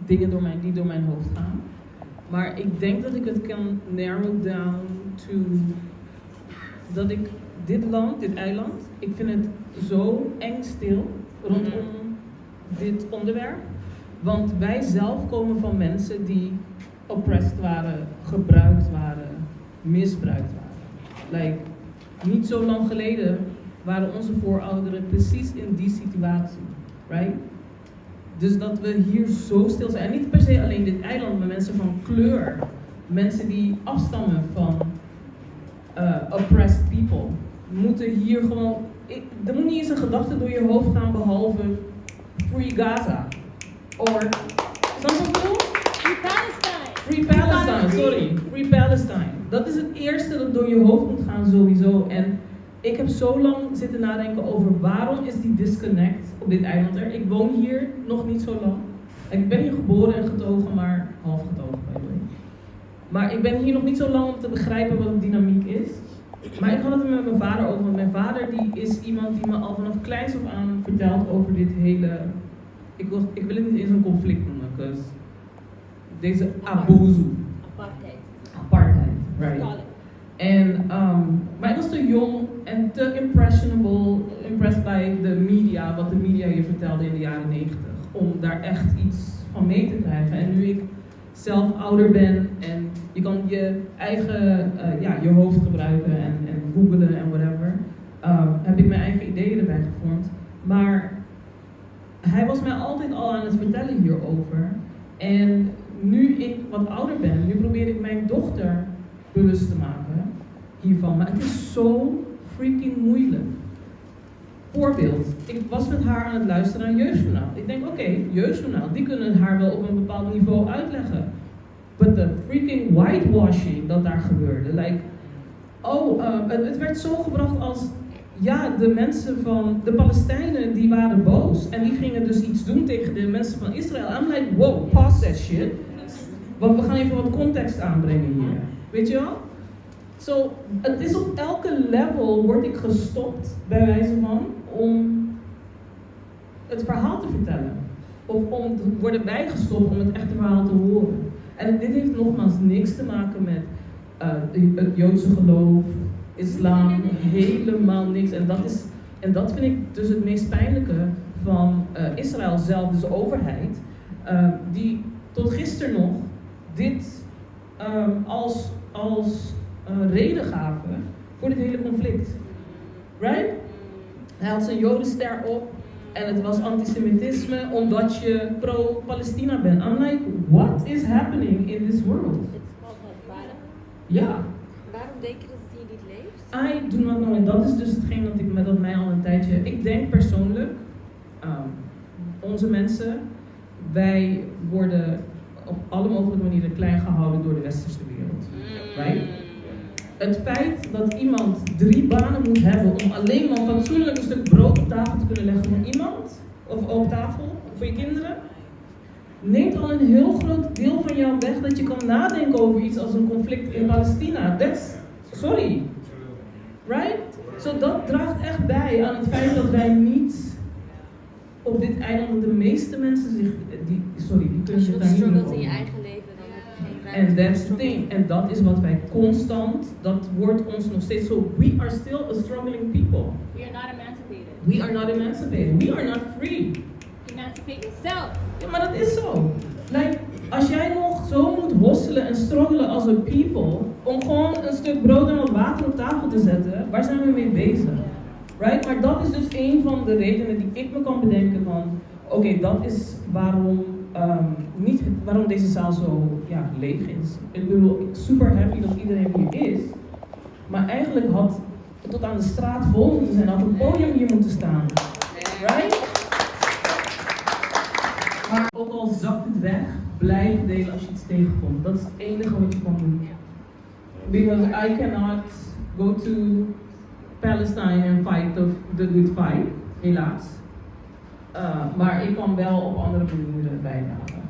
dingen die door mijn hoofd gaan. Maar ik denk dat ik het kan narrow down to dat ik dit eiland, ik vind het zo eng stil rondom dit onderwerp. Want wij zelf komen van mensen die oppressed waren, gebruikt waren, misbruikt waren. Like, niet zo lang geleden waren onze voorouderen precies in die situatie, right? Dus dat we hier zo stil zijn, en niet per se alleen dit eiland, maar mensen van kleur, mensen die afstammen van oppressed people, moeten hier gewoon, er moet niet eens een gedachte door je hoofd gaan behalve Free Gaza, or, snap je wat ik bedoel? Free Palestine, sorry, Free Palestine. Dat is het eerste dat door je hoofd moet gaan sowieso. En ik heb zo lang zitten nadenken over waarom is die disconnect op dit eiland er. Ik woon hier nog niet zo lang. Ik ben hier geboren en getogen, maar half getogen by the way. Maar ik ben hier nog niet zo lang om te begrijpen wat de dynamiek is. Maar ik had het er met mijn vader over. Want mijn vader die is iemand die me al vanaf kleins af aan vertelt over dit hele... Ik wil het niet eens een conflict noemen, because deze abuzu. Apartheid, right. En, maar ik was te jong en te impressed by de media, wat de media je vertelde in de jaren 90, om daar echt iets van mee te krijgen. En nu ik zelf ouder ben en je kan je eigen, je hoofd gebruiken en googlen en whatever, heb ik mijn eigen ideeën erbij gevormd. Maar hij was mij altijd al aan het vertellen hierover. En nu ik wat ouder ben, nu probeer ik mijn dochter bewust te maken hiervan. Maar het is zo freaking moeilijk. Voorbeeld, ik was met haar aan het luisteren naar Jeugdjournaal. Ik denk, oké, Jeugdjournaal, die kunnen haar wel op een bepaald niveau uitleggen. But the freaking whitewashing dat daar gebeurde, like, het werd zo gebracht als, ja, de mensen van, de Palestijnen die waren boos en die gingen dus iets doen tegen de mensen van Israël. I'm like, wow, pause that shit. Want we gaan even wat context aanbrengen hier. Weet je wel? So, het is op elke level word ik gestopt, bij wijze van, om het verhaal te vertellen. Of om te worden bijgestopt om het echte verhaal te horen. En dit heeft nogmaals niks te maken met het Joodse geloof, islam, helemaal niks. En dat vind ik dus het meest pijnlijke van Israël zelf, dus de overheid, die tot gisteren nog dit als reden gaven voor dit hele conflict. Right? Hij had zijn jodenster op en het was antisemitisme omdat je pro-Palestina bent. I'm like, what is happening in this world? Ja. Waarom denk je dat het hier niet leeft? I do not know. En dat is dus hetgeen dat mij al een tijdje... Ik denk persoonlijk, onze mensen, wij worden op alle mogelijke manieren klein gehouden door de westerse wereld. Right? Het feit dat iemand 3 banen moet hebben om alleen maar fatsoenlijk een stuk brood op tafel te kunnen leggen voor iemand, of op tafel, voor je kinderen, neemt al een heel groot deel van jou weg dat je kan nadenken over iets als een conflict in Palestina. Sorry. Right? So dat draagt echt bij aan het feit dat wij niet op dit eiland, de meeste mensen die kunnen zich daar niet struggelt in je eigen leven, dan heb je geen ruimte. And that's the thing. En dat is wat wij constant, dat wordt ons nog steeds zo. We are still a struggling people. We are not emancipated. We are not emancipated. We are not free. Emancipate yourself. Ja, maar dat is zo. Like, als jij nog zo moet hosselen en struggelen als een people, om gewoon een stuk brood en wat water op tafel te zetten, waar zijn we mee bezig? Right? Maar dat is dus een van de redenen die ik me kan bedenken van, oké, dat is waarom deze zaal zo leeg is. Ik bedoel, super happy dat iedereen hier is, maar eigenlijk had het tot aan de straat vol moeten zijn, had een podium hier moeten staan. Right? Maar ook al zakt het weg, blijf delen als je iets tegenkomt. Dat is het enige wat je kan doen. Because I cannot go to Palestine and fight the good fight, helaas. Maar ik kan wel op andere manieren bijdragen.